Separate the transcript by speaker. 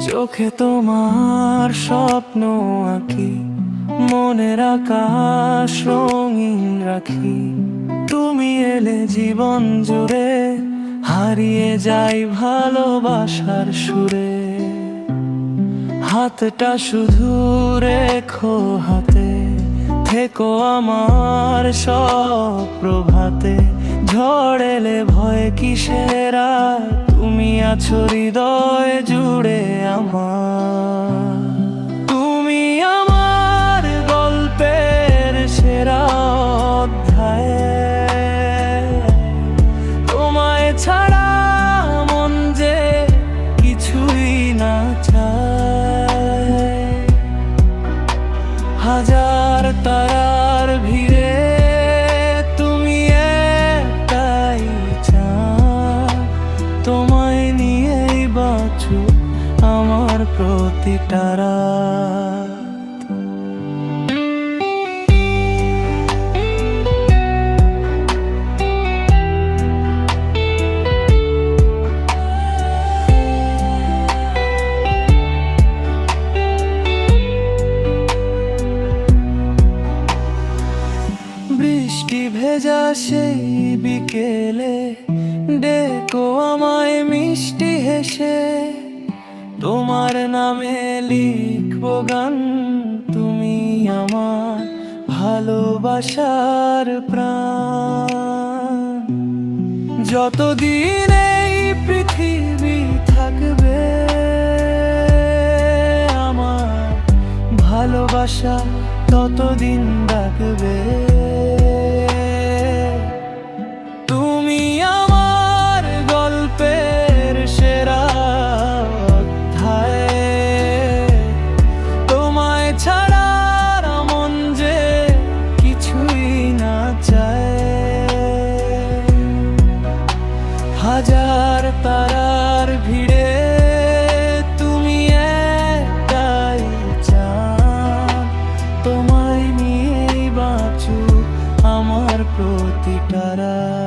Speaker 1: চোখে তোমার স্বপ্ন আঁকি, মনের আকাশ রঙিন রাখি। তুমি এলে জীবন জুড়ে হারিয়ে যাই ভালোবাসার সুরে। হাতটা শুধু রেখো হাতে, থেকো আমার সব প্রভাতে। ঝড় এলে ভয় কিসের আর, তুমি আছো হৃদয় জুড়ে আমার। তুমি আমার গল্পের সেরা অধ্যায়, তোমায় ছাড়া মন যে কিছুই না চায়। হাজার তারার ভিড়ে তুমি একটাই চাঁদ, তোমায় নিয়েই বাঁচুক আমার প্রতিটা রাত। বৃষ্টি ভেজা সেই বিকেলে ডেকো আমায় মিষ্টি হেসে। তোমার নামে লিখবো গান, তুমি আমার ভালোবাসার প্রাণ। যতদিন এই পৃথিবী থাকবে, আমার ভালোবাসা ততদিন ডাকবে। তুমি আমার গল্পের সেরা অধ্যায়, তোমায় ছাড়া মন যে কিছুই না চায়। হাজার তারার ভিড়ে তুমি একটাই চাঁদ, তোমায় নিয়েই বাঁচুক আমার প্রতিটা রাত।